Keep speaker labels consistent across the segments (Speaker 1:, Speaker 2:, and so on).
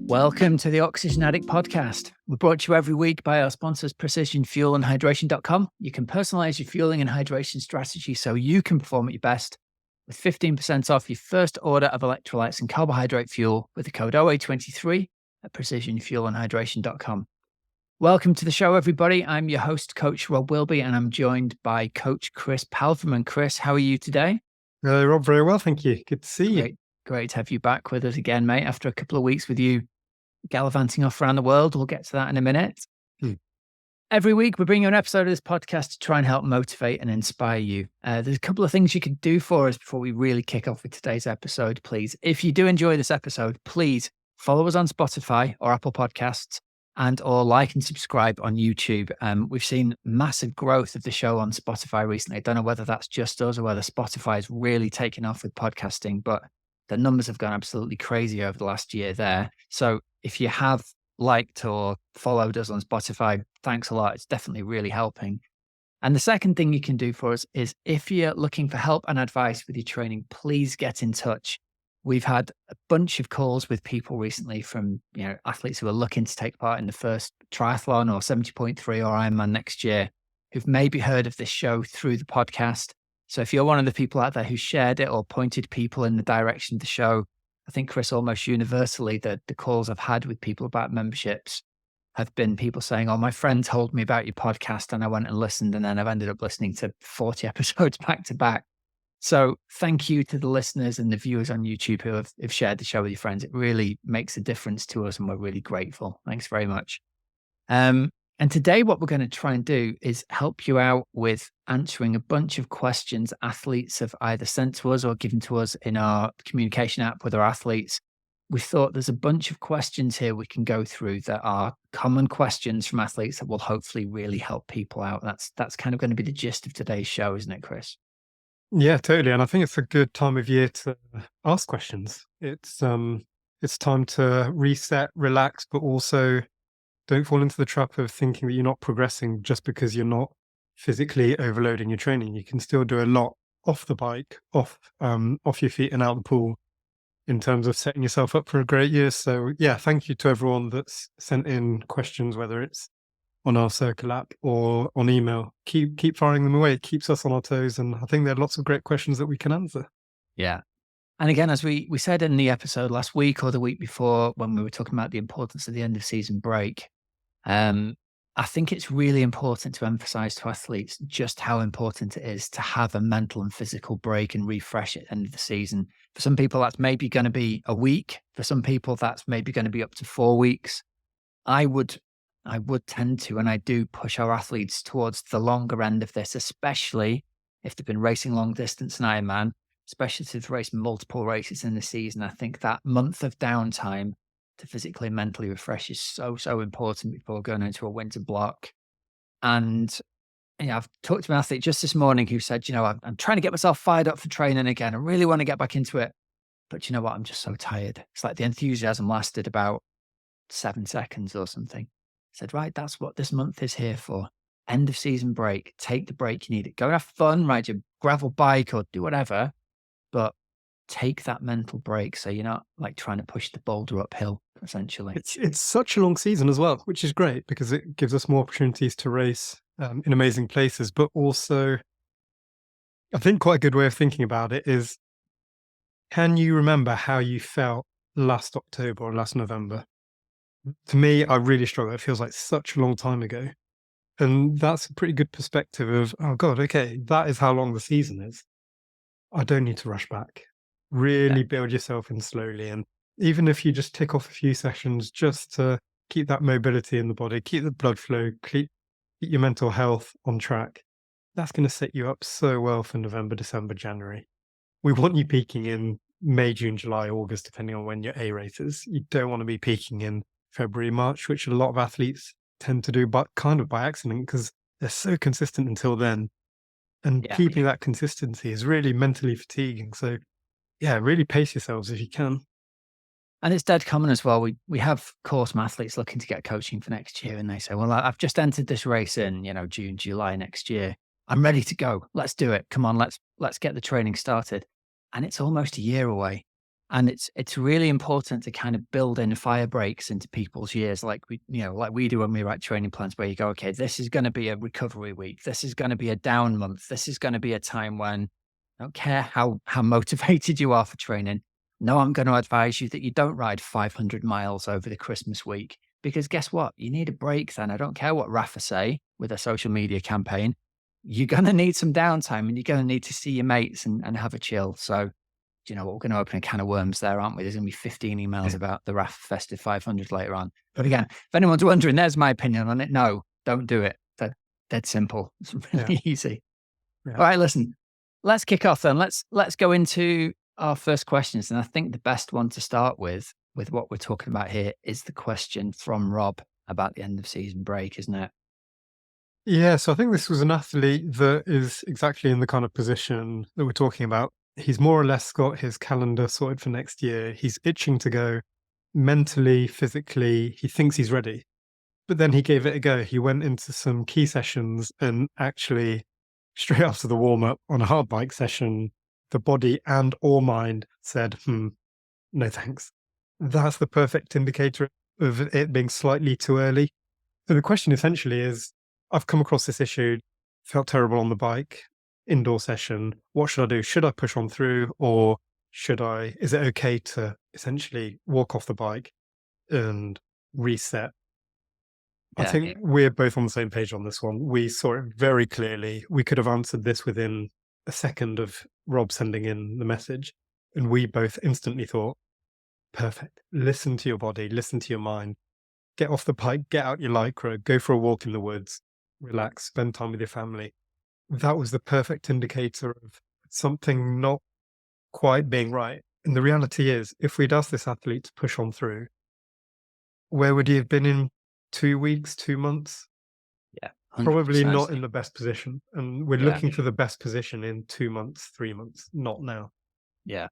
Speaker 1: Welcome to the Oxygenaddict Podcast. We're brought to you every week by our sponsors, precisionfuelandhydration.com. You can personalize your fueling and hydration strategy so you can perform at your best with 15% off your first order of electrolytes and carbohydrate fuel with the code OA23 at precisionfuelandhydration.com. Welcome to the show, everybody. I'm your host, Coach Rob Wilby, and I'm joined by Coach Chris Palfreman. Chris, how are you today?
Speaker 2: Rob, very well, thank you. Good to see you.
Speaker 1: Great to have you back with us again, mate, after a couple of weeks with you gallivanting off around the world. We'll get to that in a minute. Every week, we bring you an episode of this podcast to try and help motivate and inspire you. There's a couple of things you can do for us before we really kick off with today's episode, please. If you do enjoy this episode, please follow us on Spotify or Apple Podcasts and or like and subscribe on YouTube. We've seen massive growth of the show on Spotify recently. I don't know whether that's just us or whether Spotify is really taking off with podcasting, but the numbers have gone absolutely crazy over the last year there. So if you have liked or followed us on Spotify, thanks a lot. It's definitely really helping. And the second thing you can do for us is if you're looking for help and advice with your training, please get in touch. We've had a bunch of calls with people recently from, athletes who are looking to take part in the first triathlon or 70.3 or Ironman next year, who've maybe heard of this show through the podcast. So if you're one of the people out there who shared it or pointed people in the direction of the show, I think, Chris, almost universally, the calls I've had with people about memberships have been people saying, oh, my friend told me about your podcast and I went and listened, and then I've ended up listening to 40 episodes back to back. So thank you to the listeners and the viewers on YouTube who have shared the show with your friends. It really makes a difference to us and we're really grateful. Thanks very much. And today what we're going to try and do is help you out with answering a bunch of questions athletes have either sent to us or given to us in our communication app with our athletes. We thought there's a bunch of questions here we can go through that are common questions from athletes that will hopefully really help people out. That's kind of going to be the gist of today's show, isn't it, Chris?
Speaker 2: Yeah, totally. And I think it's a good time of year to ask questions. It's time to reset, relax, but also don't fall into the trap of thinking that you're not progressing just because you're not physically overloading your training. You can still do a lot off the bike, off your feet and out the pool in terms of setting yourself up for a great year. So yeah, thank you to everyone that's sent in questions, whether it's on our Circle app or on email. Keep firing them away. It keeps us on our toes. And I think there are lots of great questions that we can answer.
Speaker 1: Yeah. And again, as we said in the episode last week or the week before, when we were talking about the importance of the end of season break, I think it's really important to emphasize to athletes just how important it is to have a mental and physical break and refresh at the end of the season. For some people, that's maybe going to be a week. For some people, that's maybe going to be up to 4 weeks. I would tend to, and I do push our athletes towards the longer end of this, especially if they've been racing long distance and Ironman, especially if they've raced multiple races in the season. I think that month of downtime to physically and mentally refresh is so important before going into a winter block. And I've talked to an athlete just this morning who said, I'm trying to get myself fired up for training again. I really want to get back into it. But you know what? I'm just so tired. It's like the enthusiasm lasted about 7 seconds or something. I said, right, that's what this month is here for. End of season break. Take the break you need it. Go and have fun, ride your gravel bike or do whatever. But take that mental break so you're not like trying to push the boulder uphill, essentially.
Speaker 2: It's such a long season as well, which is great because it gives us more opportunities to race in amazing places. But also, I think quite a good way of thinking about it is, can you remember how you felt last October or last November? To me, I really struggle. It feels like such a long time ago. And that's a pretty good perspective of, oh God, okay, that is how long the season is. I don't need to rush back. Really build yourself in slowly. And even if you just tick off a few sessions just to keep that mobility in the body, keep the blood flow, keep your mental health on track, that's going to set you up so well for November, December, January. We want you peaking in May, June, July, August, depending on when your A rate is. You don't want to be peaking in February, March, which a lot of athletes tend to do, but kind of by accident because they're so consistent until then. And keeping that consistency is really mentally fatiguing. So yeah, really pace yourselves if you can.
Speaker 1: And it's dead common as well. We have course athletes looking to get coaching for next year, and they say, well, I've just entered this race in, June, July next year. I'm ready to go. Let's do it. Come on, let's get the training started. And it's almost a year away. And it's really important to kind of build in fire breaks into people's years, like we do when we write training plans, where you go, okay, this is going to be a recovery week. This is going to be a down month. This is going to be a time when I don't care how motivated you are for training. No, I'm going to advise you that you don't ride 500 miles over the Christmas week, because guess what? You need a break then. I don't care what Rafa say with a social media campaign. You're going to need some downtime, and you're going to need to see your mates and have a chill. So, we're going to open a can of worms there, aren't we? There's going to be 15 emails about the RAF Festive 500 later on. But again, if anyone's wondering, there's my opinion on it. No, don't do it. Dead simple. It's really easy. Yeah. All right, listen, let's kick off then. Let's go into our first questions. And I think the best one to start with what we're talking about here, is the question from Rob about the end of season break, isn't it?
Speaker 2: Yeah, so I think this was an athlete that is exactly in the kind of position that we're talking about. He's more or less got his calendar sorted for next year. He's itching to go mentally, physically. He thinks he's ready. But then he gave it a go. He went into some key sessions, and actually, straight after the warm-up on a hard bike session, the body and or mind said, no thanks. That's the perfect indicator of it being slightly too early. So the question essentially is, I've come across this issue, felt terrible on the bike, indoor session. What should I do? Should I push on through, or is it okay to essentially walk off the bike and reset? I think we're both on the same page on this one. We saw it very clearly. We could have answered this within a second of Rob sending in the message, and we both instantly thought, perfect. Listen to your body, listen to your mind. Get off the bike, get out your Lycra, go for a walk in the woods, relax, spend time with your family. That was the perfect indicator of something not quite being right. And the reality is, if we'd asked this athlete to push on through, where would he have been in 2 weeks, 2 months?
Speaker 1: Yeah.
Speaker 2: 100%. Probably not in the best position. And we're looking for the best position in 2 months, 3 months, not now.
Speaker 1: Yeah.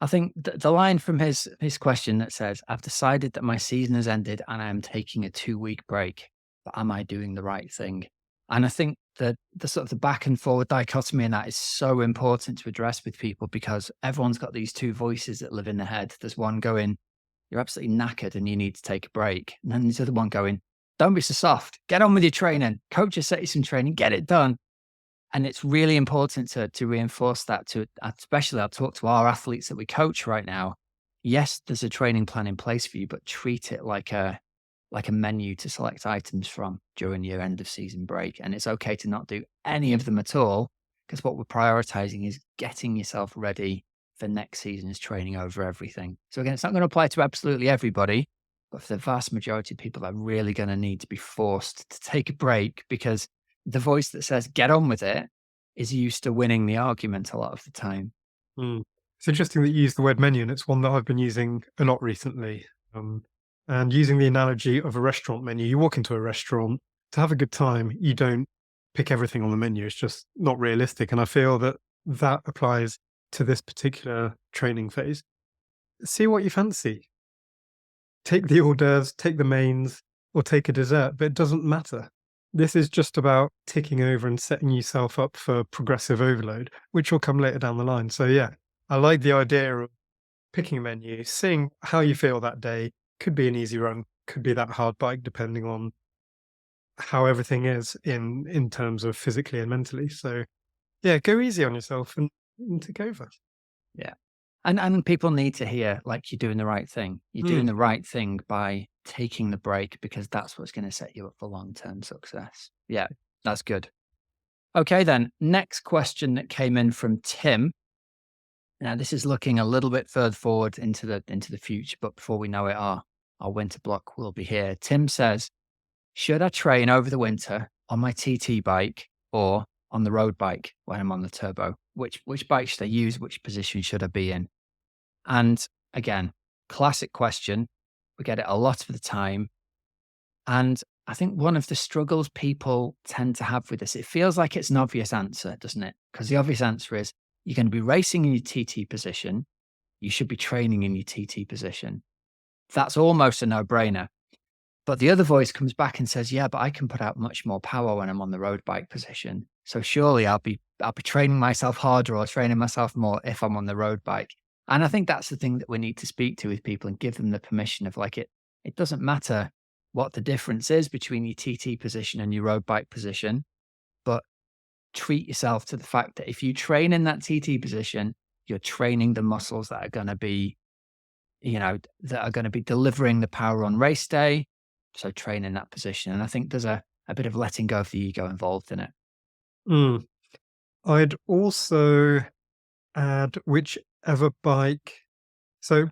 Speaker 1: I think the line from his question that says, I've decided that my season has ended and I am taking a 2-week break, but am I doing the right thing? And I think that the sort of the back and forward dichotomy in that is so important to address with people, because everyone's got these two voices that live in their head. There's one going, you're absolutely knackered and you need to take a break. And then there's the other one going, don't be so soft. Get on with your training. Coach has set you some training, get it done. And it's really important to reinforce that, especially I'll talk to our athletes that we coach right now. Yes, there's a training plan in place for you, but treat it like a menu to select items from during your end of season break. And it's okay to not do any of them at all, because what we're prioritizing is getting yourself ready for next season's training over everything. So again, it's not going to apply to absolutely everybody, but for the vast majority of people, they're really going to need to be forced to take a break, because the voice that says, get on with it, is used to winning the argument a lot of the time.
Speaker 2: It's interesting that you use the word menu, and it's one that I've been using a lot recently. And using the analogy of a restaurant menu, you walk into a restaurant to have a good time. You don't pick everything on the menu. It's just not realistic. And I feel that applies to this particular training phase. See what you fancy. Take the hors d'oeuvres, take the mains, or take a dessert, but it doesn't matter. This is just about ticking over and setting yourself up for progressive overload, which will come later down the line. So yeah, I like the idea of picking a menu, seeing how you feel that day. Could be an easy run, could be that hard bike, depending on how everything is in terms of physically and mentally. So yeah, go easy on yourself and take over.
Speaker 1: Yeah. And people need to hear, like, you're doing the right thing. You're doing the right thing by taking the break, because that's what's going to set you up for long-term success. Yeah, that's good. Okay, then next question that came in from Tim. Now, this is looking a little bit further forward into the future, but before we know it, our winter block will be here. Tim says, should I train over the winter on my TT bike or on the road bike when I'm on the turbo? Which bike should I use? Which position should I be in? And again, classic question. We get it a lot of the time. And I think one of the struggles people tend to have with this, it feels like it's an obvious answer, doesn't it? Because the obvious answer is, you're going to be racing in your TT position. You should be training in your TT position. That's almost a no-brainer. But the other voice comes back and says, yeah, but I can put out much more power when I'm on the road bike position. So surely I'll be training myself harder or training myself more if I'm on the road bike. And I think that's the thing that we need to speak to with people and give them the permission of like, it doesn't matter what the difference is between your TT position and your road bike position, but treat yourself to the fact that if you train in that TT position, you're training the muscles that are going to be, that are going to be delivering the power on race day. So train in that position. And I think there's a bit of letting go of the ego involved in it.
Speaker 2: I'd also add whichever bike. So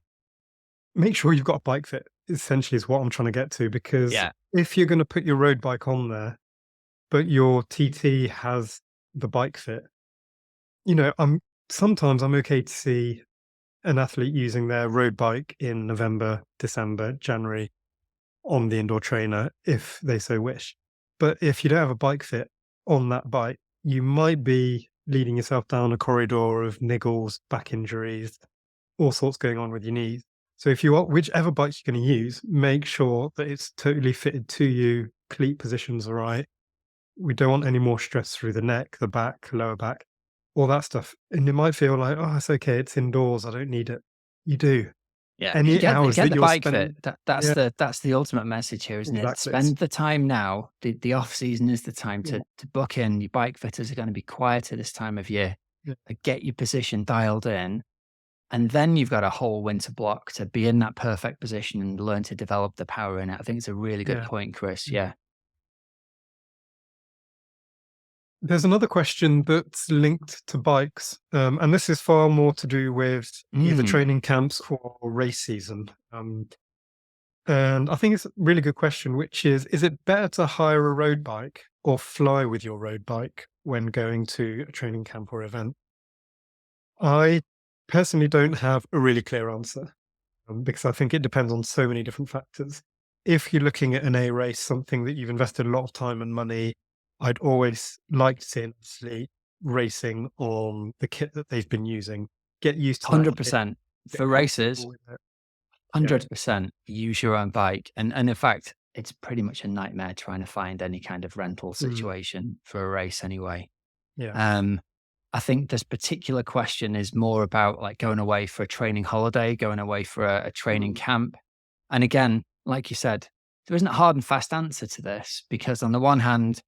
Speaker 2: make sure you've got a bike fit, essentially, is what I'm trying to get to. Because if you're going to put your road bike on there, but your TT has the bike fit, sometimes I'm okay to see an athlete using their road bike in November, December, January on the indoor trainer if they so wish. But if you don't have a bike fit on that bike, you might be leading yourself down a corridor of niggles, back injuries, all sorts going on with your knees. So if you are, whichever bike you're going to use, make sure that it's totally fitted to you, cleat positions are right. We don't want any more stress through the neck, the back, lower back, all that stuff. And you might feel like, oh, it's okay, it's indoors, I don't need it. You do.
Speaker 1: Yeah,
Speaker 2: Any
Speaker 1: get
Speaker 2: hours that
Speaker 1: the
Speaker 2: you're
Speaker 1: bike
Speaker 2: spending,
Speaker 1: fit. That's the ultimate message here, isn't it? Spend the time now. The off season is the time to book in. Your bike fitters are going to be quieter this time of year. Get your position dialed in, and then you've got a whole winter block to be in that perfect position and learn to develop the power in it. I think it's a really good point, Chris. Yeah.
Speaker 2: There's another question that's linked to bikes, and this is far more to do with either training camps or race season. And I think it's a really good question, which is it better to hire a road bike or fly with your road bike when going to a training camp or event? I personally don't have a really clear answer because I think it depends on so many different factors. If you're looking at an A race, something that you've invested a lot of time and money, I'd always like to see an athlete racing on the kit that they've been using. Get used to
Speaker 1: 100% for races. 100% use your own bike. And in fact, it's pretty much a nightmare trying to find any kind of rental situation for a race anyway. I think this particular question is more about like going away for a training holiday, going away for a training camp. And again, like you said, there isn't a hard and fast answer to this because on the one hand,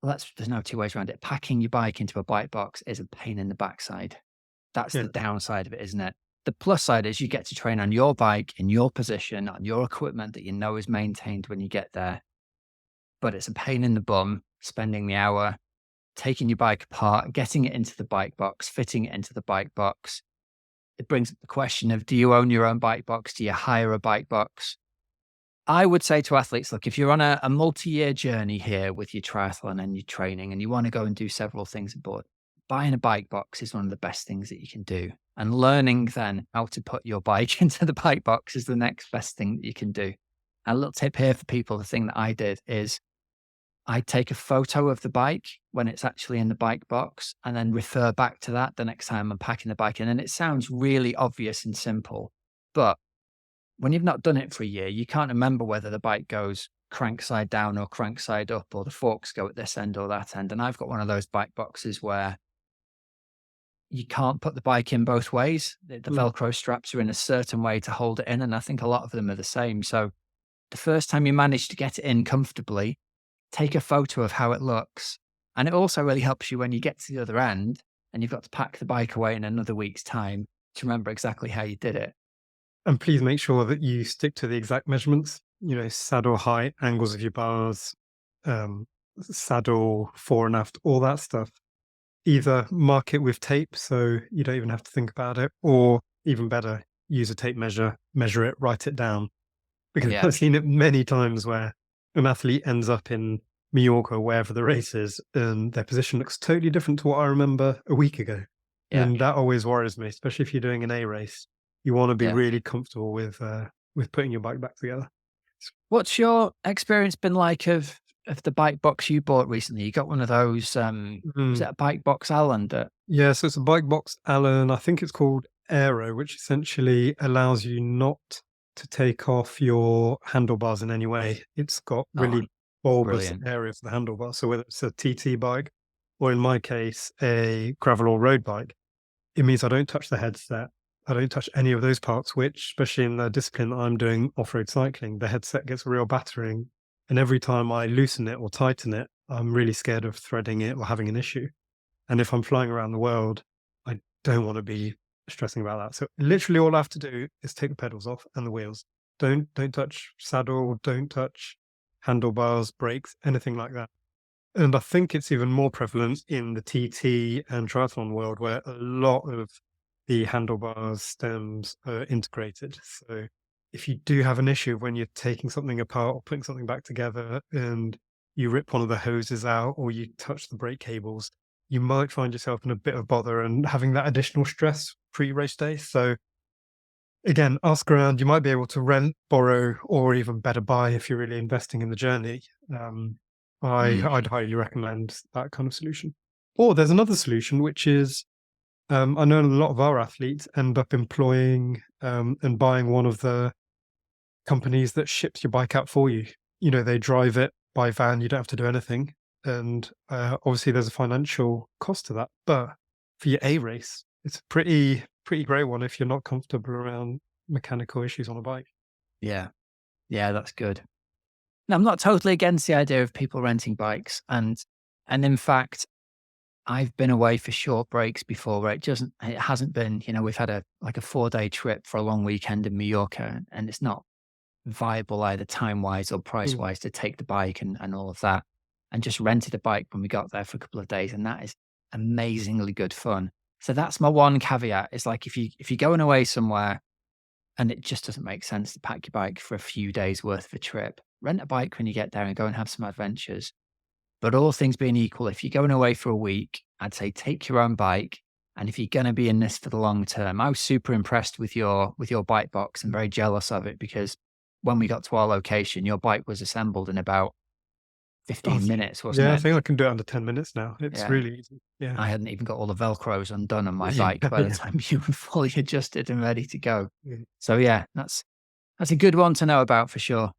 Speaker 1: there's no two ways around it. Packing your bike into a bike box is a pain in the backside. That's the downside of it, isn't it? The plus side is you get to train on your bike, in your position, on your equipment that you know is maintained when you get there. But it's a pain in the bum spending the hour taking your bike apart, getting it into the bike box, fitting it into the bike box. It brings up the question of, do you own your own bike box? Do you hire a bike box? I would say to athletes, look, if you're on a multi-year journey here with your triathlon and your training and you want to go and do several things aboard, buying a bike box is one of the best things that you can do. And learning then how to put your bike into the bike box is the next best thing that you can do. A little tip here for people, the thing that I did is I take a photo of the bike when it's actually in the bike box and then refer back to that the next time I'm packing the bike in. And it sounds really obvious and simple, but when you've not done it for a year, you can't remember whether the bike goes crank side down or crank side up, or the forks go at this end or that end. And I've got one of those bike boxes where you can't put the bike in both ways. The Velcro straps are in a certain way to hold it in. And I think a lot of them are the same. So the first time you manage to get it in comfortably, take a photo of how it looks. And it also really helps you when you get to the other end and you've got to pack the bike away in another week's time to remember exactly how you did it.
Speaker 2: And please make sure that you stick to the exact measurements, saddle height, angles of your bars, saddle fore and aft, all that stuff. Either mark it with tape so you don't even have to think about it, or even better, use a tape measure it, write it down. Because I've seen it many times where an athlete ends up in Mallorca, wherever the race is, and their position looks totally different to what I remember a week ago. And that always worries me, especially if you're doing an A race. You want to be really comfortable with putting your bike back together.
Speaker 1: What's your experience been like of the bike box you bought recently? You got one of those, was it a bike box Allen?
Speaker 2: Yeah, so it's a bike box Allen. I think it's called Aero, which essentially allows you not to take off your handlebars in any way. It's got really bulbous areas of the handlebar. So whether it's a TT bike or in my case, a gravel or road bike, it means I don't touch the headset. I don't touch any of those parts, which, especially in the discipline that I'm doing, off-road cycling, the headset gets real battering. And every time I loosen it or tighten it, I'm really scared of threading it or having an issue. And if I'm flying around the world, I don't want to be stressing about that. So literally all I have to do is take the pedals off and the wheels. Don't touch saddle, don't touch handlebars, brakes, anything like that. And I think it's even more prevalent in the TT and triathlon world, where a lot of the handlebars, stems are integrated. So if you do have an issue when you're taking something apart or putting something back together and you rip one of the hoses out or you touch the brake cables, you might find yourself in a bit of bother and having that additional stress pre-race day. So again, ask around. You might be able to rent, borrow, or even better buy if you're really investing in the journey. I'd highly recommend that kind of solution. Or there's another solution, which is I know a lot of our athletes end up employing and buying one of the companies that ships your bike out for you. You know, they drive it by van. You don't have to do anything. And obviously there's a financial cost to that. But for your A race, it's a pretty great one if you're not comfortable around mechanical issues on a bike.
Speaker 1: Yeah. Yeah, that's good. Now, I'm not totally against the idea of people renting bikes. And in fact, I've been away for short breaks before where it hasn't been, we've had a 4-day trip for a long weekend in Mallorca, and it's not viable either time wise or price wise to take the bike and all of that, and just rented a bike when we got there for a couple of days. And that is amazingly good fun. So that's my one caveat. Is like, if you're going away somewhere and it just doesn't make sense to pack your bike for a few days worth of a trip, rent a bike when you get there and go and have some adventures. But all things being equal, if you're going away for a week, I'd say take your own bike. And if you're going to be in this for the long term, I was super impressed with your bike box and very jealous of it, because when we got to our location, your bike was assembled in about 15 minutes, wasn't it?
Speaker 2: Yeah, I think I can do it under 10 minutes now. It's really easy. Yeah.
Speaker 1: I hadn't even got all the Velcros undone on my bike by the time you were fully adjusted and ready to go.
Speaker 2: Yeah.
Speaker 1: So yeah, that's a good one to know about for sure.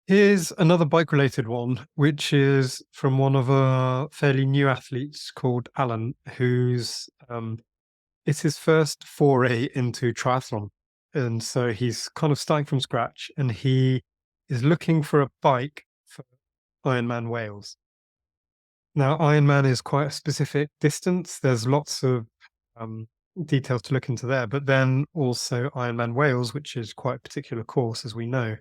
Speaker 2: Here's another bike-related one, which is from one of our fairly new athletes called Alan, who's it's his first foray into triathlon. And so he's kind of starting from scratch, and he is looking for a bike for Ironman Wales. Now, Ironman is quite a specific distance. There's lots of details to look into there, but then also Ironman Wales, which is quite a particular course, as we know.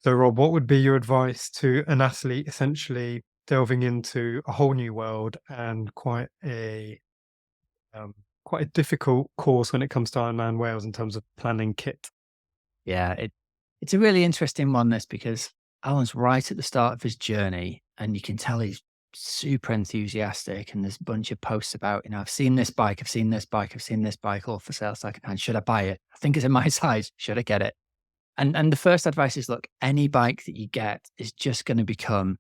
Speaker 2: So, Rob, what would be your advice to an athlete essentially delving into a whole new world and quite a difficult course when it comes to Ironman Wales in terms of planning kit?
Speaker 1: Yeah, it's a really interesting one, this, because Alan's right at the start of his journey, and you can tell he's super enthusiastic. And there's a bunch of posts about, I've seen this bike, I've seen this bike, I've seen this bike, all for sale secondhand. Should I buy it? I think it's in my size. Should I get it? And the first advice is, look, any bike that you get is just going to become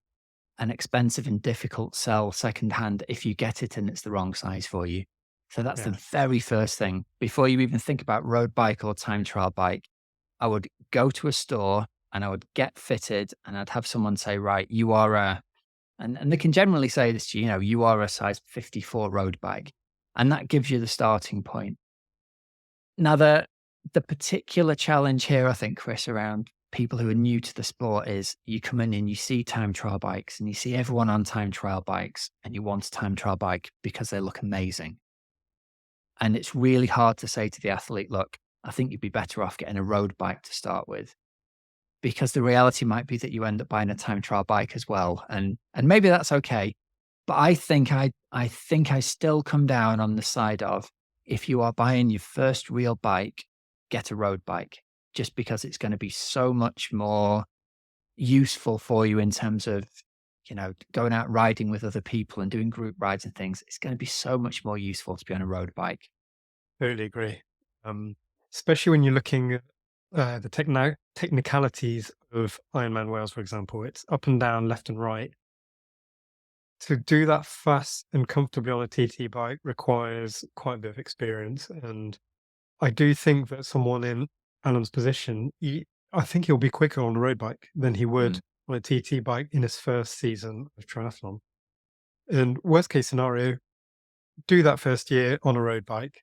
Speaker 1: an expensive and difficult sell secondhand if you get it and it's the wrong size for you. So that's the very first thing. Before you even think about road bike or time trial bike, I would go to a store and I would get fitted, and I'd have someone say, right, you are and they can generally say this to you, you are a size 54 road bike. And that gives you the starting point. Now, the particular challenge here, I think, Chris, around people who are new to the sport is you come in and you see time trial bikes and you see everyone on time trial bikes, and you want a time trial bike because they look amazing. And it's really hard to say to the athlete, look, I think you'd be better off getting a road bike to start with, because the reality might be that you end up buying a time trial bike as well. And maybe that's okay. But I think I still come down on the side of, if you are buying your first real bike, get a road bike, just because it's going to be so much more useful for you in terms of, going out riding with other people and doing group rides and things. It's going to be so much more useful to be on a road bike.
Speaker 2: Totally agree. Especially when you're looking at the technicalities of Ironman Wales, for example. It's up and down, left and right. To do that fast and comfortably on a TT bike requires quite a bit of experience. And I do think that someone in Alan's position, I think he'll be quicker on a road bike than he would on a TT bike in his first season of triathlon. And worst case scenario, do that first year on a road bike.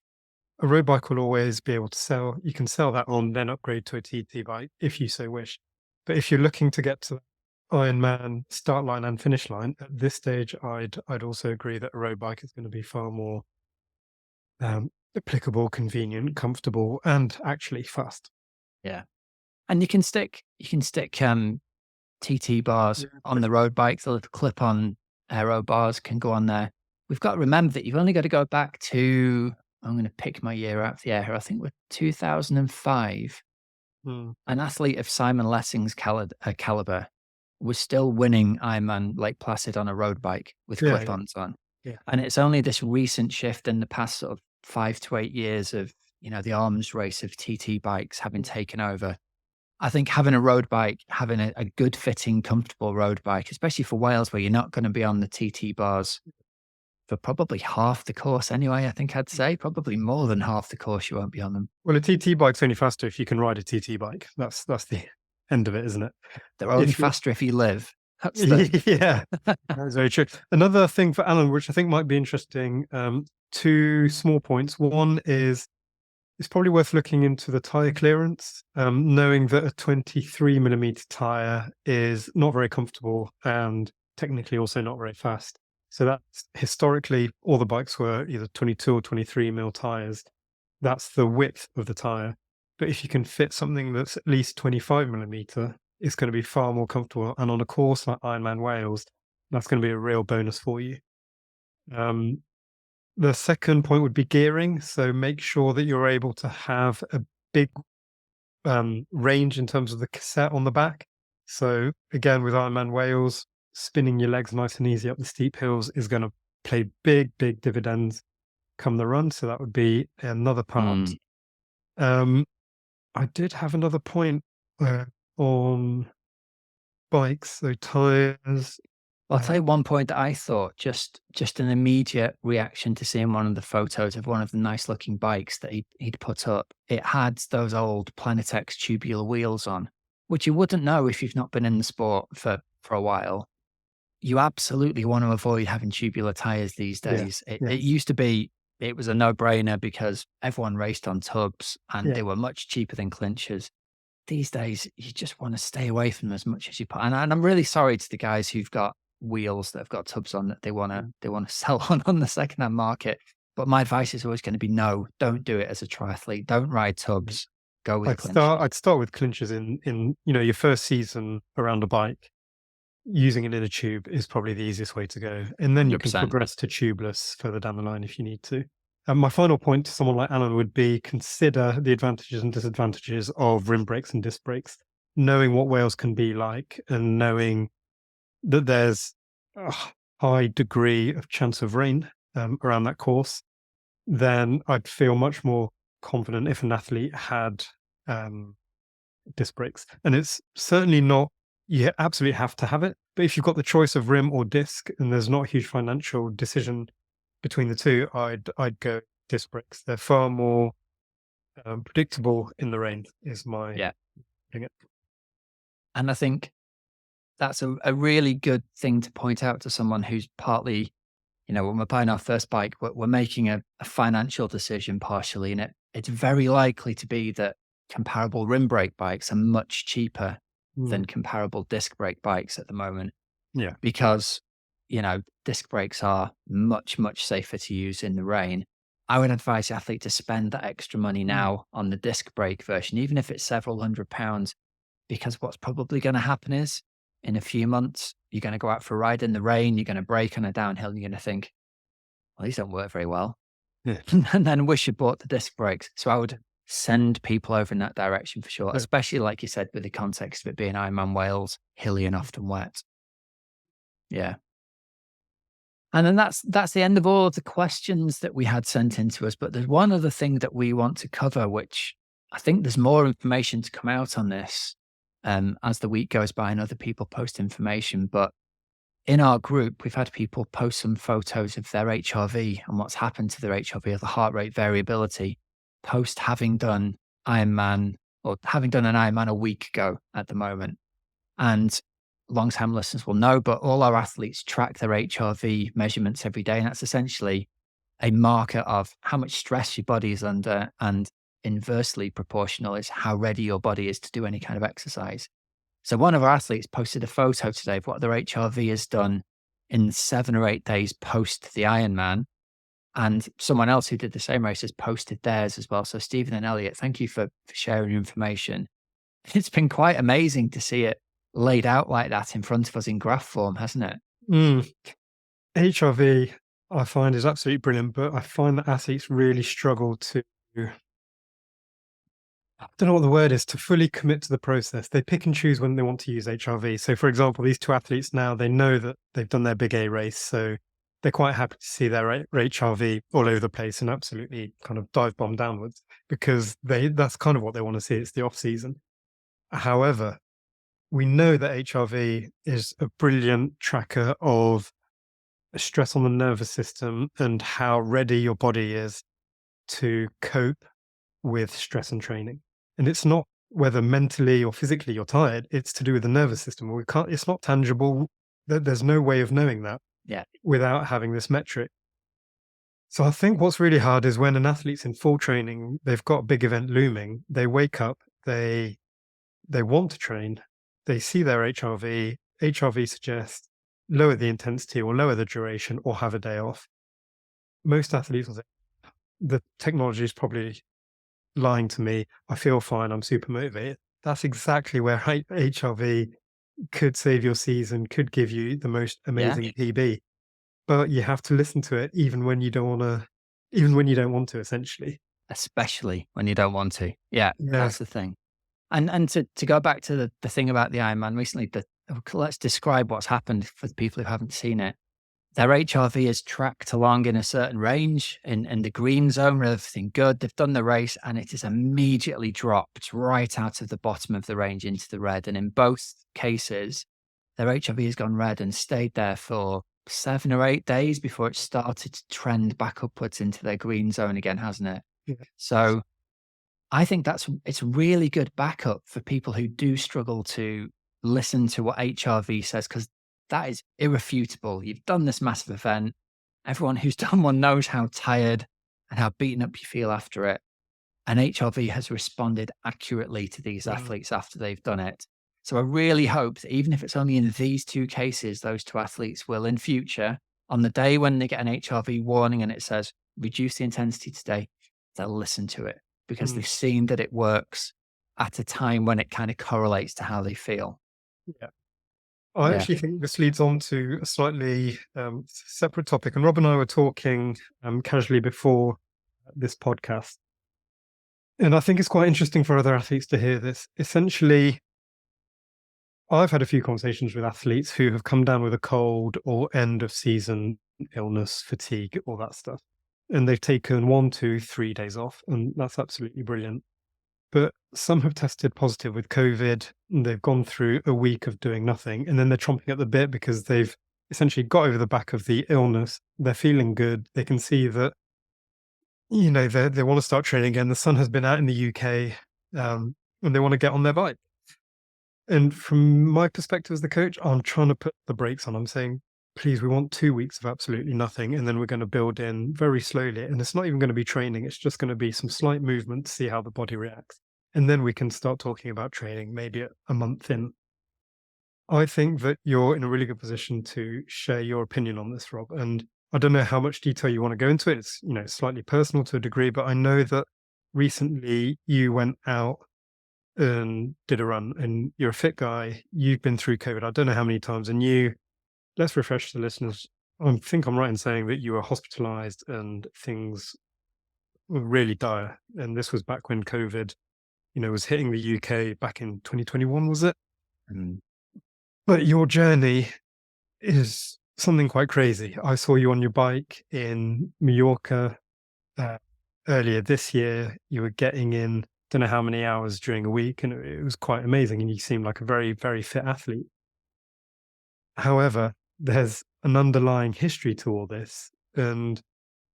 Speaker 2: A road bike will always be able to sell. You can sell that on, then upgrade to a TT bike if you so wish. But if you're looking to get to Ironman start line and finish line, at this stage, I'd also agree that a road bike is going to be far more applicable, convenient, comfortable, and actually fast.
Speaker 1: Yeah. And you can stick TT bars on the road bikes. The little clip-on aero bars can go on there. We've got to remember that you've only got to go back to, I'm going to pick my year out of the air here. I think we're 2005. An athlete of Simon Lessing's caliber was still winning Ironman Lake Placid on a road bike with clip-ons on.
Speaker 2: Yeah.
Speaker 1: And it's only this recent shift in the past sort of 5 to 8 years of, the arms race of TT bikes having taken over. I think having a road bike, having a good fitting, comfortable road bike, especially for Wales where you're not going to be on the TT bars for probably half the course anyway, I think I'd say probably more than half the course you won't be on them.
Speaker 2: Well, a TT bike's only faster if you can ride a TT bike. That's the end of it, isn't it?
Speaker 1: They're only faster if you live.
Speaker 2: Yeah, that's very true. Another thing for Alan, which I think might be interesting, 2 small points. One is it's probably worth looking into the tyre clearance, knowing that a 23mm tyre is not very comfortable and technically also not very fast. So that's historically all the bikes were either 22 or 23mm tyres. That's the width of the tyre. But if you can fit something that's at least 25mm, it's going to be far more comfortable. And on a course like Ironman Wales, that's going to be a real bonus for you. The second point would be gearing. So make sure that you're able to have a big range in terms of the cassette on the back. So again, with Ironman Wales, spinning your legs nice and easy up the steep hills is going to play big dividends come the run. So that would be another part. I did have another point on bikes, so tires.
Speaker 1: Well, I'll tell you one point that I thought, just an immediate reaction to seeing one of the photos of one of the nice looking bikes that he'd put up. It had those old Planetex tubular wheels on, which you wouldn't know if you've not been in the sport for a while. You absolutely want to avoid having tubular tires these days. It used to be, it was a no-brainer because everyone raced on tubs and they were much cheaper than clinchers. These days, you just want to stay away from them as much as you can. And I'm really sorry to the guys who've got wheels that have got tubs on that they want to sell on the secondhand market. But my advice is always going to be no, don't do it as a triathlete. Don't ride tubs. Go with clinchers.
Speaker 2: I'd start with clinchers in your first season around a bike. Using an inner tube is probably the easiest way to go. And then you 100%. Can progress to tubeless further down the line if you need to. And my final point to someone like Alan would be consider the advantages and disadvantages of rim brakes and disc brakes, knowing what Wales can be like and knowing that there's a high degree of chance of rain around that course. Then I'd feel much more confident if an athlete had disc brakes. And it's certainly not, you absolutely have to have it. But if you've got the choice of rim or disc and there's not a huge financial decision between the two, I'd go disc brakes. They're far more predictable in the rain is my opinion.
Speaker 1: And I think that's a really good thing to point out to someone who's partly, when we're buying our first bike, we're making a financial decision partially, and it's very likely to be that comparable rim brake bikes are much cheaper than comparable disc brake bikes at the moment.
Speaker 2: Yeah.
Speaker 1: Because, disc brakes are much, much safer to use in the rain. I would advise the athlete to spend that extra money now on the disc brake version, even if it's several £100s, because what's probably going to happen is in a few months, you're going to go out for a ride in the rain, you're going to brake on a downhill, and you're going to think, well, these don't work very well.
Speaker 2: Yeah.
Speaker 1: And then wish you bought the disc brakes. So I would send people over in that direction for sure, especially like you said, with the context of it being Ironman Wales, hilly and often wet. Yeah. And then that's the end of all of the questions that we had sent in to us. But there's one other thing that we want to cover, which I think there's more information to come out on this as the week goes by and other people post information. But in our group, we've had people post some photos of their HRV and what's happened to their HRV, or the heart rate variability, post having done Ironman or having done an Ironman a week ago at the moment. And long-time listeners will know, but all our athletes track their HRV measurements every day. And that's essentially a marker of how much stress your body is under, and inversely proportional is how ready your body is to do any kind of exercise. So one of our athletes posted a photo today of what their HRV has done in 7 or 8 days post the Ironman. And someone else who did the same race has posted theirs as well. So Stephen and Elliot, thank you for sharing your information. It's been quite amazing to see it laid out like that in front of us in graph form, hasn't it?
Speaker 2: HRV, I find, is absolutely brilliant, but I find that athletes really struggle to, I don't know what the word is, to fully commit to the process. They pick and choose when they want to use HRV. So, for example, these two athletes now, they know that they've done their big A race. So they're quite happy to see their HRV all over the place and absolutely kind of dive bomb downwards, because that's kind of what they want to see. It's the off season. However, we know that HRV is a brilliant tracker of stress on the nervous system and how ready your body is to cope with stress and training. And it's not whether mentally or physically you're tired, it's to do with the nervous system. It's not tangible. There's no way of knowing that without having this metric. So I think what's really hard is when an athlete's in full training, they've got a big event looming, they wake up, they want to train, they see their HRV suggests lower the intensity or lower the duration or have a day off. Most athletes will say, the technology is probably lying to me. I feel fine. I'm super motivated. That's exactly where HRV could save your season, could give you the most amazing PB. But you have to listen to it even when you don't want to, essentially.
Speaker 1: Especially when you don't want to. Yeah. That's the thing. And to go back to the thing about the Ironman recently, let's describe what's happened for the people who haven't seen it. Their HRV is tracked along in a certain range in the green zone, where everything good. They've done the race and it is immediately dropped right out of the bottom of the range into the red. And in both cases, their HRV has gone red and stayed there for 7 or 8 days before it started to trend back upwards into their green zone again, hasn't it?
Speaker 2: Yeah.
Speaker 1: So I think it's really good backup for people who do struggle to listen to what HRV says, because that is irrefutable. You've done this massive event. Everyone who's done one knows how tired and how beaten up you feel after it. And HRV has responded accurately to these athletes after they've done it. So I really hope that even if it's only in these 2 cases, those 2 athletes will in future, on the day when they get an HRV warning and it says, reduce the intensity today, they'll listen to it because they've seen that it works at a time when it kind of correlates to how they feel.
Speaker 2: Yeah. I actually think this leads on to a slightly separate topic. And Rob and I were talking casually before this podcast. And I think it's quite interesting for other athletes to hear this. Essentially, I've had a few conversations with athletes who have come down with a cold or end of season illness, fatigue, all that stuff. And they've taken 1, 2, 3 days off. And that's absolutely brilliant. But some have tested positive with COVID, and they've gone through a week of doing nothing, and then they're chomping at the bit because they've essentially got over the back of the illness. They're feeling good. They can see that, they want to start training again. The sun has been out in the UK, and they want to get on their bike. And from my perspective as the coach, I'm trying to put the brakes on. I'm saying, please, we want 2 weeks of absolutely nothing, and then we're going to build in very slowly. And it's not even going to be training. It's just going to be some slight movement to see how the body reacts. And then we can start talking about training maybe a month in. I think that you're in a really good position to share your opinion on this, Rob. And I don't know how much detail you want to go into it. It's, slightly personal to a degree, but I know that recently you went out and did a run, and you're a fit guy. You've been through COVID, I don't know how many times, and let's refresh the listeners. I think I'm right in saying that you were hospitalized and things were really dire. And this was back when COVID, was hitting the UK back in 2021, was it? But your journey is something quite crazy. I saw you on your bike in Mallorca earlier this year. You were getting in, don't know how many hours during a week, and it was quite amazing. And you seemed like a very, very fit athlete. However, there's an underlying history to all this. And,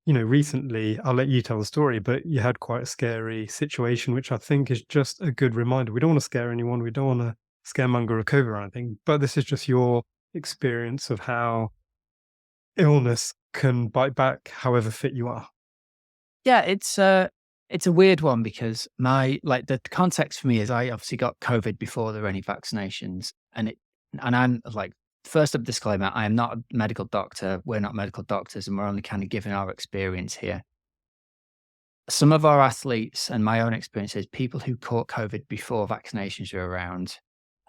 Speaker 2: recently, I'll let you tell the story, but you had quite a scary situation, which I think is just a good reminder. We don't want to scare anyone. We don't want to scaremonger a COVID or anything, but this is just your experience of how illness can bite back however fit you are.
Speaker 1: Yeah, it's a weird one because the context for me is I obviously got COVID before there were any vaccinations, and I'm like, first up disclaimer, I am not a medical doctor. We're not medical doctors, and we're only kind of giving our experience here. Some of our athletes and my own experience is people who caught COVID before vaccinations were around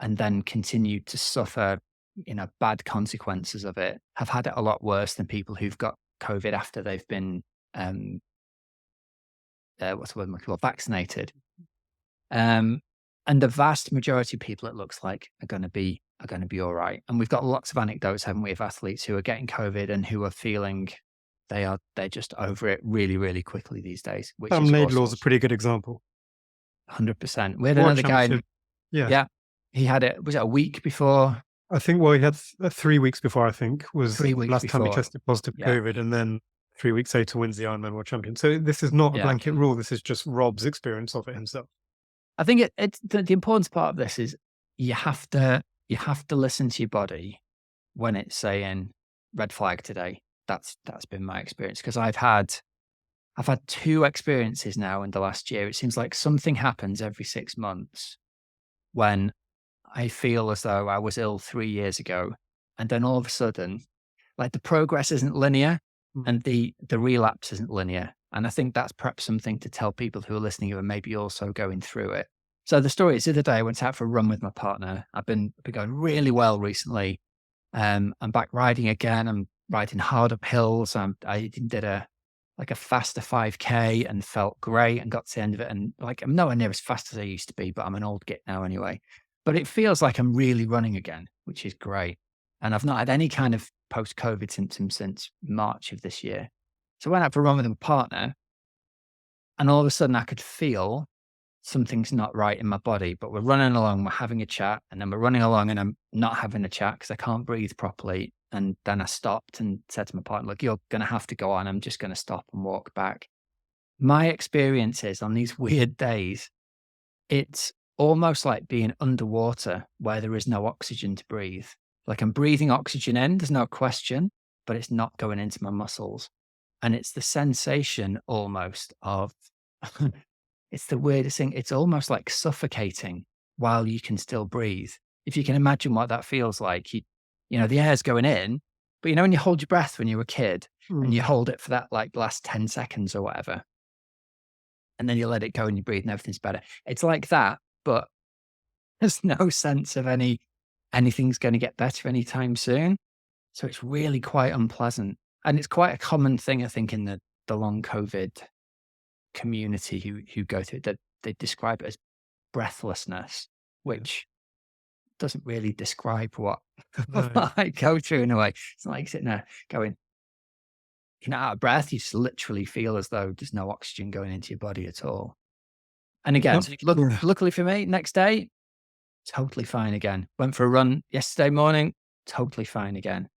Speaker 1: and then continued to suffer, bad consequences of it have had it a lot worse than people who've got COVID after they've been um, what's the word I'm looking for? Vaccinated. Um, and the vast majority of people, it looks like, are going to be all right. And we've got lots of anecdotes, haven't we, of athletes who are getting COVID and who are feeling they're just over it really, really quickly these days, which
Speaker 2: Sam
Speaker 1: is
Speaker 2: Laidlaw's
Speaker 1: awesome.
Speaker 2: a pretty good example.
Speaker 1: 100%. We had
Speaker 2: World
Speaker 1: another guy.
Speaker 2: Championship. Yeah.
Speaker 1: Yeah, he had it. Was it a week before?
Speaker 2: I think, well, he had 3 weeks before, I think, was
Speaker 1: 3 weeks
Speaker 2: last time he
Speaker 1: before.
Speaker 2: tested positive for
Speaker 1: Yeah.
Speaker 2: COVID, and then 3 weeks later wins the Ironman World Champion. So this is not a
Speaker 1: Yeah.
Speaker 2: blanket rule. This is just Rob's experience of it himself.
Speaker 1: I think it's the important part of this is you have to listen to your body when it's saying red flag today. That's been my experience because I've had 2 experiences now in the last year. It seems like something happens every 6 months when I feel as though I was ill 3 years ago, and then all of a sudden, like, the progress isn't linear and the relapse isn't linear. And I think that's perhaps something to tell people who are listening who are maybe also going through it. So the story is the other day I went out for a run with my partner. I've been going really well recently. I'm back riding again. I'm riding hard up hills. I did a faster 5K and felt great and got to the end of it. And I'm nowhere near as fast as I used to be, but I'm an old git now anyway. But it feels like I'm really running again, which is great. And I've not had any kind of post-COVID symptoms since March of this year. So I went out for a run with my partner, and all of a sudden I could feel something's not right in my body. But we're running along, we're having a chat, and then we're running along and I'm not having a chat because I can't breathe properly. And then I stopped and said to my partner, look, you're going to have to go on. I'm just going to stop and walk back. My experiences on these weird days, it's almost like being underwater where there is no oxygen to breathe. Like, I'm breathing oxygen in, there's no question, but it's not going into my muscles. And it's the sensation almost of, it's the weirdest thing. It's almost like suffocating while you can still breathe. If you can imagine what that feels like, the air's going in, but when you hold your breath when you were a kid and you hold it for that last 10 seconds or whatever, and then you let it go and you breathe and everything's better. It's like that, but there's no sense of anything's going to get better anytime soon. So it's really quite unpleasant. And it's quite a common thing, I think, in the long COVID community who go through it, that they describe it as breathlessness, which doesn't really describe what I go through in a way. It's not like sitting there going, out of breath. You just literally feel as though there's no oxygen going into your body at all. And again, luckily for me, next day, totally fine again. Went for a run yesterday morning, totally fine again.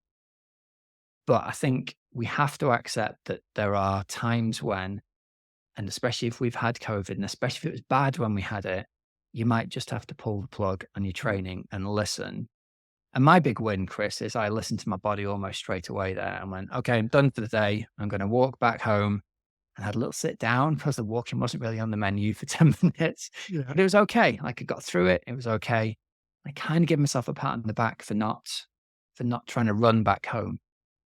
Speaker 1: But I think we have to accept that there are times when, and especially if we've had COVID, and especially if it was bad when we had it, you might just have to pull the plug on your training and listen. And my big win, Chris, is I listened to my body almost straight away there and went, okay, I'm done for the day. I'm going to walk back home. And had a little sit down because the walking wasn't really on the menu for 10 minutes.
Speaker 2: Yeah.
Speaker 1: But it was okay. I got through it. It was okay. I kind of give myself a pat on the back for not trying to run back home.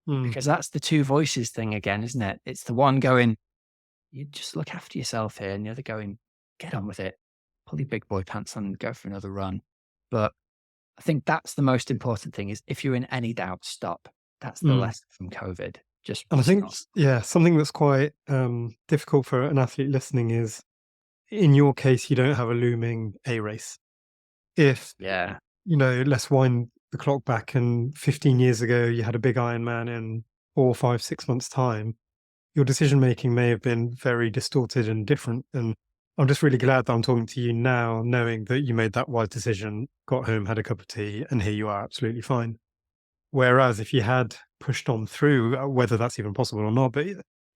Speaker 1: Because that's the two voices thing again, isn't it? It's the one going, you just look after yourself here, and the other going, get on with it. Pull your big boy pants on and go for another run. But I think that's the most important thing is if you're in any doubt, stop. That's the lesson from COVID.
Speaker 2: And I think, something that's quite difficult for an athlete listening is, in your case, you don't have a looming A race. If, let's wind the clock back, and 15 years ago, you had a big Ironman in 4, 5, 6 months' time, your decision-making may have been very distorted and different. And I'm just really glad that I'm talking to you now, knowing that you made that wise decision, got home, had a cup of tea, and here you are absolutely fine. Whereas if you had pushed on through, whether that's even possible or not, but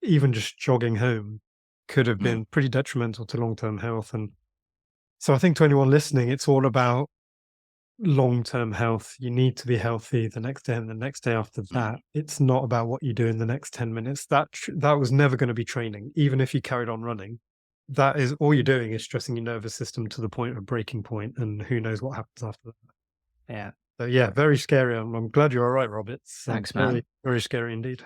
Speaker 2: even just jogging home could have been pretty detrimental to long-term health. And so I think to anyone listening, it's all about long-term health. You need to be healthy the next day and the next day after that. It's not about what you do in the next 10 minutes. That was never going to be training, even if you carried on running. That is all you're doing is stressing your nervous system to the point of breaking point, and who knows what happens after that.
Speaker 1: Yeah.
Speaker 2: So yeah, very scary. I'm glad you're all right, Rob. It's
Speaker 1: Thanks, man.
Speaker 2: very, very scary indeed.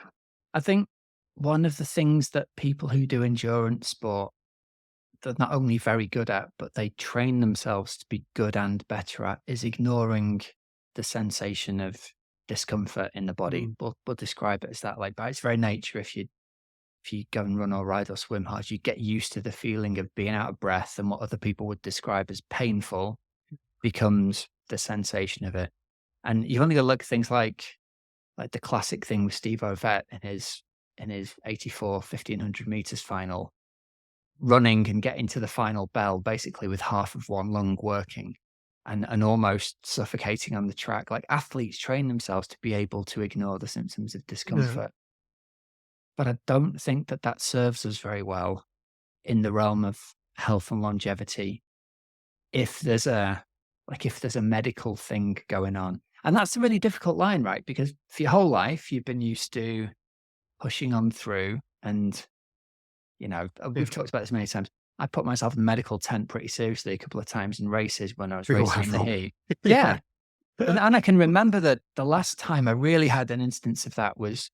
Speaker 1: I think one of the things that people who do endurance sport, they're not only very good at, but they train themselves to be good and better at, is ignoring the sensation of discomfort in the body. We'll describe it as that. Like by its very nature, if you go and run or ride or swim hard, you get used to the feeling of being out of breath, and what other people would describe as painful becomes the sensation of it. And you've only got to look at things like the classic thing with Steve Ovett in his 84 1500 meters final, running and getting to the final bell basically with half of one lung working and almost suffocating on the track. Like athletes train themselves to be able to ignore the symptoms of discomfort. But I don't think that serves us very well in the realm of health and longevity if there's a medical thing going on. And that's a really difficult line, right? Because for your whole life, you've been used to pushing on through. And, we've talked about this many times. I put myself in the medical tent pretty seriously a couple of times in races when I was racing in the heat. Yeah. And I can remember that the last time I really had an instance of that was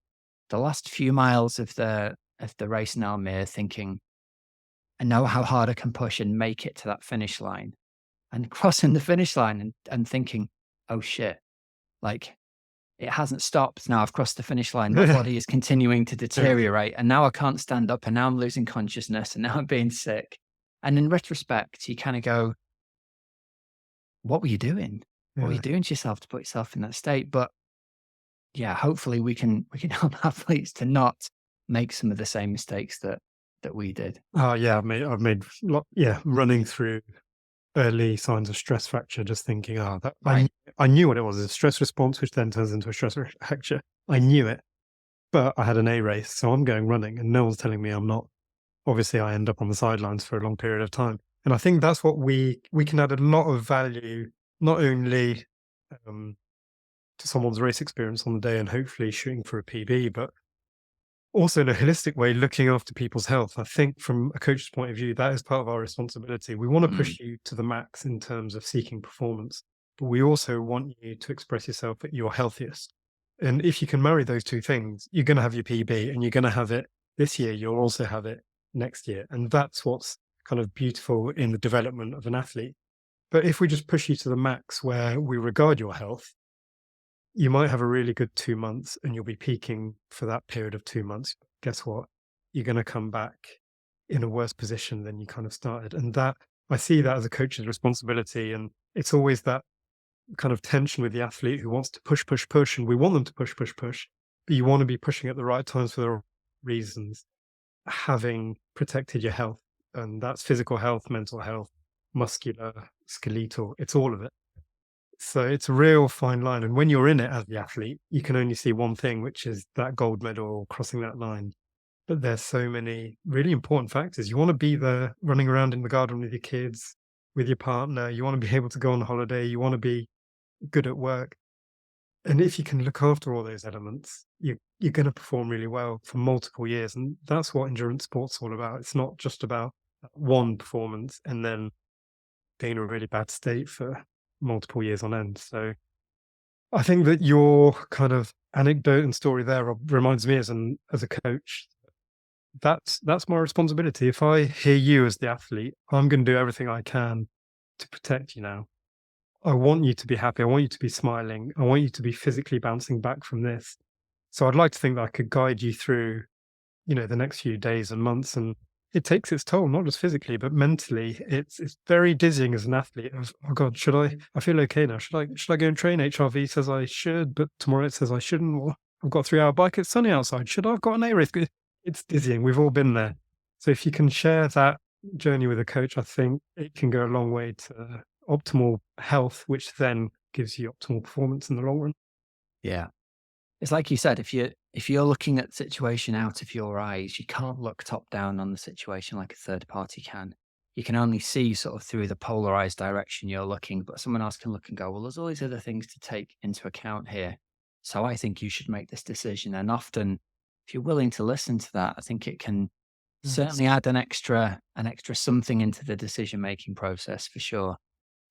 Speaker 1: the last few miles of the race in Almere, thinking, I know how hard I can push and make it to that finish line. And crossing the finish line and thinking, oh shit, like it hasn't stopped. Now I've crossed the finish line. My body is continuing to deteriorate. And now I can't stand up, and now I'm losing consciousness, and now I'm being sick. And in retrospect, you kind of go, what were you doing? What were you doing to yourself to put yourself in that state? But yeah, hopefully we can help athletes to not make some of the same mistakes that we did.
Speaker 2: Oh yeah, I've made running through early signs of stress fracture, just thinking,
Speaker 1: Right.
Speaker 2: I knew what it was, a stress response, which then turns into a stress fracture. I knew it, but I had an A race, so I'm going running, and no one's telling me I'm not. Obviously, I end up on the sidelines for a long period of time, and I think that's what we can add a lot of value, not only to someone's race experience on the day and hopefully shooting for a PB, but also in a holistic way, looking after people's health. I think from a coach's point of view, that is part of our responsibility. We want to push you to the max in terms of seeking performance, but we also want you to express yourself at your healthiest. And if you can marry those two things, you're going to have your PB, and you're going to have it this year. You'll also have it next year. And that's what's kind of beautiful in the development of an athlete. But if we just push you to the max where we regard your health, you might have a really good 2 months and you'll be peaking for that period of 2 months. Guess what? You're going to come back in a worse position than you kind of started. And that, I see that as a coach's responsibility. And it's always that kind of tension with the athlete who wants to push, push, push. And we want them to push, push, push. But you want to be pushing at the right times for the right reasons, having protected your health. And that's physical health, mental health, muscular, skeletal. It's all of it. So it's a real fine line. And when you're in it as the athlete, you can only see one thing, which is that gold medal or crossing that line. But there's so many really important factors. You want to be there running around in the garden with your kids, with your partner. You want to be able to go on holiday. You want to be good at work. And if you can look after all those elements, you're going to perform really well for multiple years. And that's what endurance sport's all about. It's not just about one performance and then being in a really bad state for multiple years on end. So I think that your kind of anecdote and story there reminds me as a coach, that's my responsibility. If I hear you as the athlete, I'm going to do everything I can to protect you now. I want you to be happy. I want you to be smiling. I want you to be physically bouncing back from this. So I'd like to think that I could guide you through, the next few days and months. And it takes its toll, not just physically, but mentally. It's very dizzying as an athlete. Oh God, I feel okay now. Should I go and train? HRV says I should, but tomorrow it says I shouldn't. Or I've got a 3-hour bike. It's sunny outside. Should I've got an A race? It's dizzying. We've all been there. So if you can share that journey with a coach, I think it can go a long way to optimal health, which then gives you optimal performance in the long run.
Speaker 1: Yeah. It's like you said, if you're looking at the situation out of your eyes, you can't look top down on the situation like a third party can. you can only see sort of through the polarized direction you're looking, but someone else can look and go, well, there's all these other things to take into account here. So I think you should make this decision. And often, if you're willing to listen to that, I think it can certainly add an extra something into the decision making process for sure.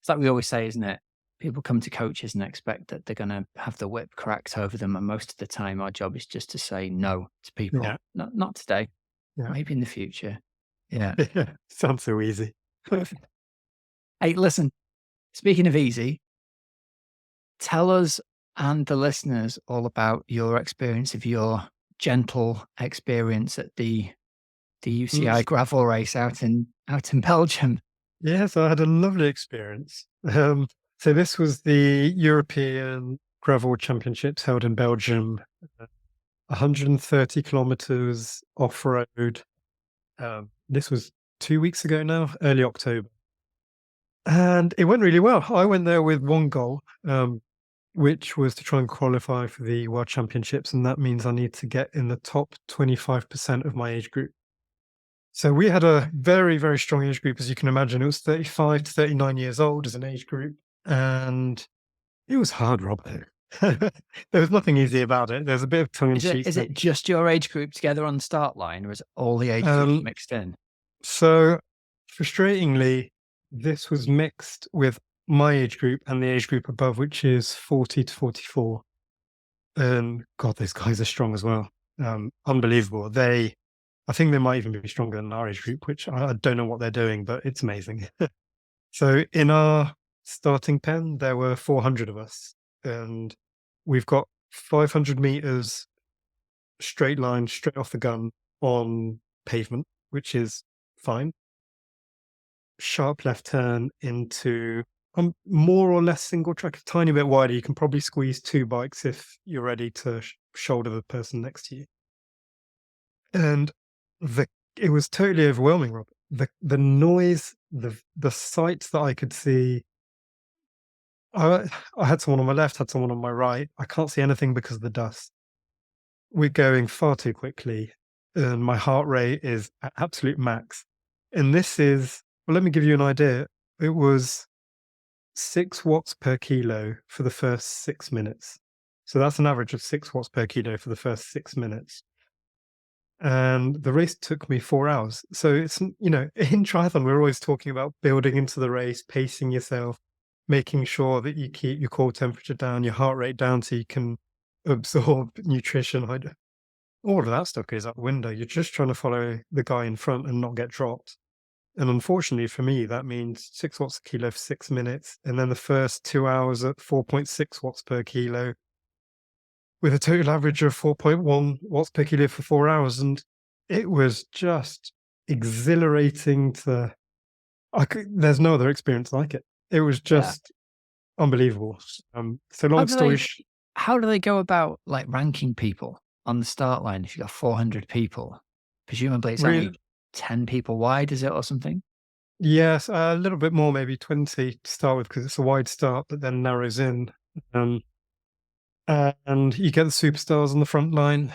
Speaker 1: It's like we always say, isn't it? People come to coaches and expect that they're going to have the whip cracked over them, and most of the time, our job is just to say no to people.
Speaker 2: Yeah.
Speaker 1: Not today.
Speaker 2: Yeah.
Speaker 1: Maybe in the future. Yeah.
Speaker 2: Sounds so easy.
Speaker 1: Hey, listen. Speaking of easy, tell us and the listeners all about your experience of your gentle experience at the UCI gravel race out in Belgium.
Speaker 2: Yes, I had a lovely experience. So this was the European Gravel Championships held in Belgium, 130 kilometers off-road. This was 2 weeks ago now, early October. And it went really well. I went there with one goal, which was to try and qualify for the World Championships. And that means I need to get in the top 25% of my age group. So we had a very, very strong age group, as you can imagine. It was 35 to 39 years old as an age group. And it was hard, Rob. There was nothing easy about it. There's a bit of tongue-in-cheek.
Speaker 1: Is it just your age group together on the start line, or is it all the age groups mixed in?
Speaker 2: So, frustratingly, this was mixed with my age group and the age group above, which is 40 to 44. And God, those guys are strong as well. Unbelievable. I think they might even be stronger than our age group, which I don't know what they're doing, but it's amazing. So in our starting pen, there were 400 of us, and we've got 500 meters straight line, straight off the gun on pavement, which is fine. Sharp left turn into more or less single track, a tiny bit wider. You can probably squeeze two bikes if you're ready to shoulder the person next to you. And it was totally overwhelming, Rob. The noise, the sights that I could see. I had someone on my left, had someone on my right. I can't see anything because of the dust. We're going far too quickly, and my heart rate is at absolute max. And this is, well, let me give you an idea. It was 6 watts per kilo for the first 6 minutes. So that's an average of 6 watts per kilo for the first 6 minutes. And the race took me 4 hours. So it's, in triathlon, we're always talking about building into the race, pacing yourself, making sure that you keep your core temperature down, your heart rate down so you can absorb nutrition. All of that stuff goes out the window. You're just trying to follow the guy in front and not get dropped. And unfortunately for me, that means 6 watts a kilo for 6 minutes. And then the first 2 hours at 4.6 watts per kilo, with a total average of 4.1 watts per kilo for 4 hours. And it was just exhilarating there's no other experience like it. It was just unbelievable. So long story short.
Speaker 1: How do they go about like ranking people on the start line if you've got 400 people? Presumably it's only 10 people wide, is it, or something?
Speaker 2: Yes, a little bit more, maybe 20 to start with, because it's a wide start, but then narrows in. And you get the superstars on the front line,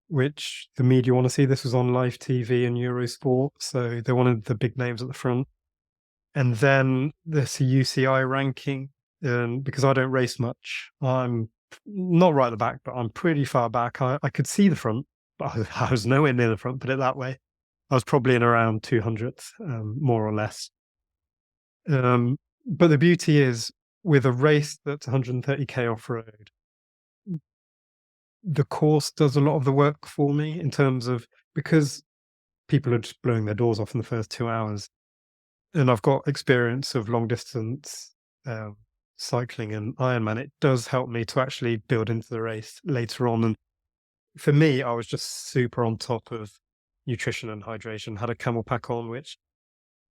Speaker 2: which the media want to see. This was on live TV and Eurosport, so they wanted the big names at the front. And then there's a UCI ranking, and because I don't race much, I'm not right at the back, but I'm pretty far back. I could see the front, but I was nowhere near the front, put it that way. I was probably in around 200th, more or less. But the beauty is, with a race that's 130k off-road, the course does a lot of the work for me in terms of, because people are just blowing their doors off in the first 2 hours. And I've got experience of long distance cycling and Ironman. It does help me to actually build into the race later on. And for me, I was just super on top of nutrition and hydration. Had a camel pack on, which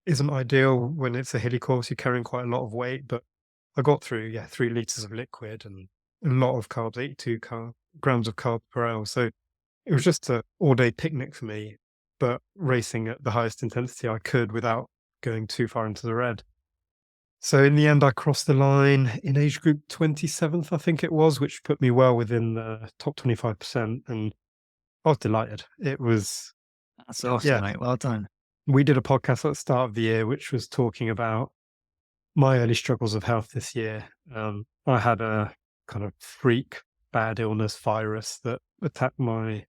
Speaker 2: isn't ideal when it's a hilly course. You're carrying quite a lot of weight, but I got through 3 liters of liquid and a lot of carbs, 82 grams of carb per hour. So it was just an all-day picnic for me, but racing at the highest intensity I could without going too far into the red. So in the end, I crossed the line in age group 27th, I think it was, which put me well within the top 25%. And I was delighted. It was...
Speaker 1: That's awesome, mate. Well done.
Speaker 2: we did a podcast at the start of the year, which was talking about my early struggles of health this year. I had a kind of freak bad illness virus that attacked my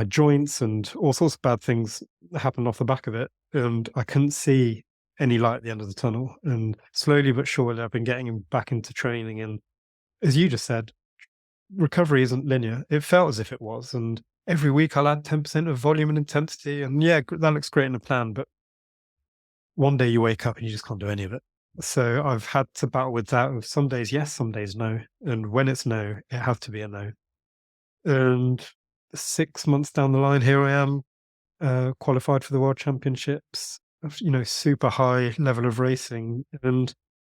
Speaker 2: joints, and all sorts of bad things happened off the back of it. And I couldn't see any light at the end of the tunnel. And slowly but surely, I've been getting back into training. And as you just said, recovery isn't linear. It felt as if it was. And every week I'll add 10% of volume and intensity. And yeah, that looks great in a plan. But one day you wake up and you just can't do any of it. So I've had to battle with that of some days yes, some days no. And when it's no, it has to be a no. And 6 months down the line, here I am, qualified for the World Championships, super high level of racing. And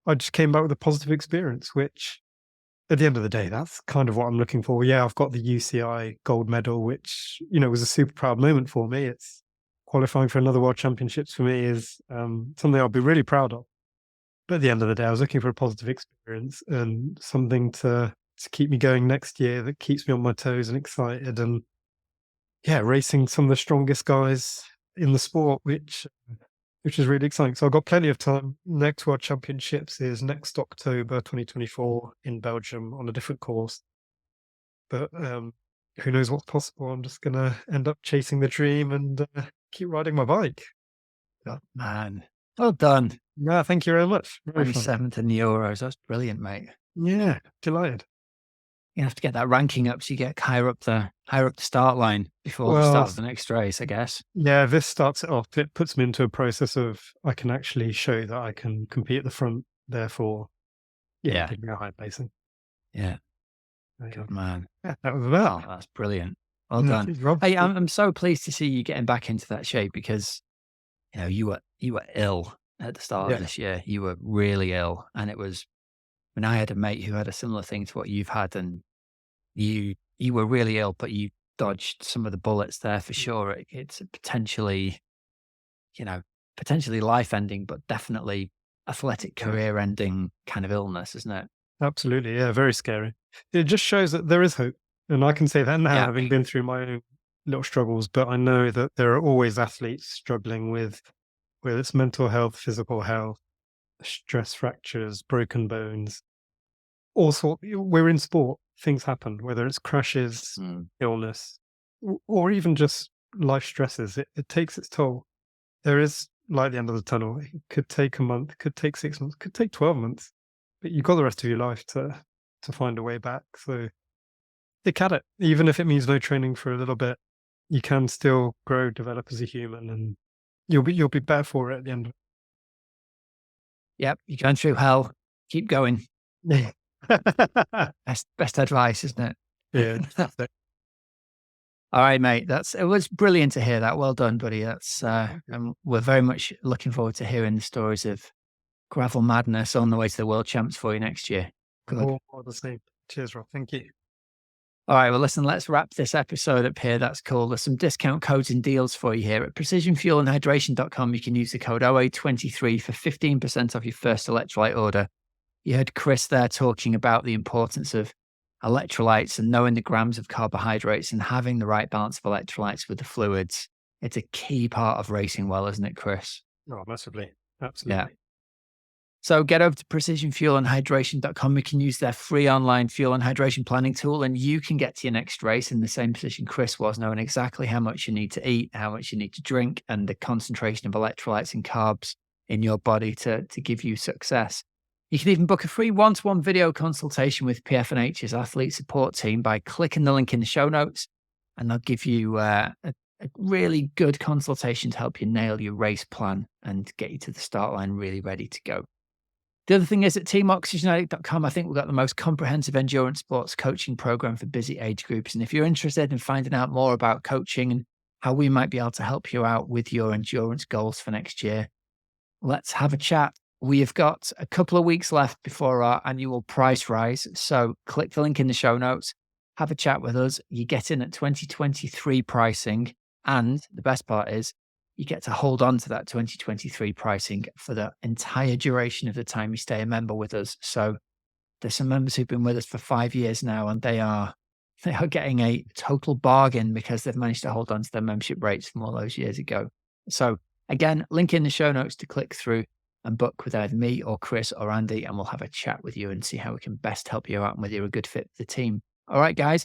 Speaker 2: I just came back with a positive experience, which at the end of the day, that's kind of what I'm looking for. Yeah, I've got the UCI gold medal, which, was a super proud moment for me. It's qualifying for another World Championships for me is something I'll be really proud of. But at the end of the day, I was looking for a positive experience and something to keep me going next year that keeps me on my toes and excited. And yeah, racing some of the strongest guys in the sport, which is really exciting. So I've got plenty of time. Next World Championships is next October 2024 in Belgium on a different course. But who knows what's possible? I'm just going to end up chasing the dream and keep riding my bike.
Speaker 1: God, man. Well done.
Speaker 2: Yeah, thank you very much.
Speaker 1: 27th in the Euros. That's brilliant, mate.
Speaker 2: Yeah, delighted.
Speaker 1: You have to get that ranking up so you get higher up the start line before the start of the next race, I guess.
Speaker 2: Yeah, this starts it off. It puts me into a process of I can actually show that I can compete at the front. Therefore, taking a high placing.
Speaker 1: Yeah. Good man.
Speaker 2: Yeah, that was that.
Speaker 1: Oh, that's brilliant. Well done. Hey, I'm so pleased to see you getting back into that shape because you were ill at the start of this year. You were really ill, and it was when I had a mate who had a similar thing to what you've had, and you were really ill, but you dodged some of the bullets there for sure. It's a potentially life-ending, but definitely athletic career-ending kind of illness, isn't it?
Speaker 2: Absolutely, yeah, very scary. It just shows that there is hope, and I can say that now, having been through my own little struggles. But I know that there are always athletes struggling with whether it's mental health, physical health, stress fractures, broken bones. Also, we're in sport. Things happen, whether it's crashes, illness, or even just life stresses. It takes its toll. There is light at the end of the tunnel. It could take a month, could take 6 months, could take 12 months, but you've got the rest of your life to find a way back. So stick at it. Even if it means no training for a little bit, you can still grow, develop as a human, and you'll be better for it at the end.
Speaker 1: Yep, you're going through hell. Keep going. Best advice, isn't it?
Speaker 2: Yeah.
Speaker 1: All right, mate. It was brilliant to hear that. Well done, buddy. And we're very much looking forward to hearing the stories of gravel madness on the way to the World Champs for you next year. Good.
Speaker 2: All the same. Cheers, Rob. Thank you.
Speaker 1: All right, well, listen, let's wrap this episode up here. That's cool. There's some discount codes and deals for you here at precisionfuelandhydration.com. You can use the code OA23 for 15% off your first electrolyte order. You heard Chris there talking about the importance of electrolytes and knowing the grams of carbohydrates and having the right balance of electrolytes with the fluids. It's a key part of racing well, isn't it, Chris?
Speaker 2: Oh, massively. Absolutely.
Speaker 1: Yeah. So get over to precisionfuelandhydration.com. You can use their free online fuel and hydration planning tool, and you can get to your next race in the same position Chris was, knowing exactly how much you need to eat, how much you need to drink, and the concentration of electrolytes and carbs in your body to give you success. You can even book a free one-to-one video consultation with PF&H's athlete support team by clicking the link in the show notes, and they'll give you a really good consultation to help you nail your race plan and get you to the start line really ready to go. The other thing is at teamoxygenaddict.com, I think we've got the most comprehensive endurance sports coaching program for busy age groups. And if you're interested in finding out more about coaching and how we might be able to help you out with your endurance goals for next year, let's have a chat. We have got a couple of weeks left before our annual price rise. So click the link in the show notes, have a chat with us. You get in at 2023 pricing. And the best part is you get to hold on to that 2023 pricing for the entire duration of the time you stay a member with us. So there's some members who've been with us for 5 years now, and they are getting a total bargain because they've managed to hold on to their membership rates from all those years ago. So again, link in the show notes to click through and book with either me or Chris or Andy, and we'll have a chat with you and see how we can best help you out and whether you're a good fit for the team. All right, guys.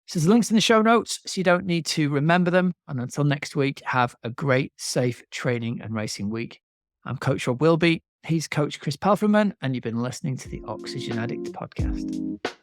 Speaker 1: So there's links in the show notes, so you don't need to remember them. And until next week, have a great, safe training and racing week. I'm Coach Rob Wilby. He's Coach Chris Pelfreman, and you've been listening to the Oxygen Addict Podcast.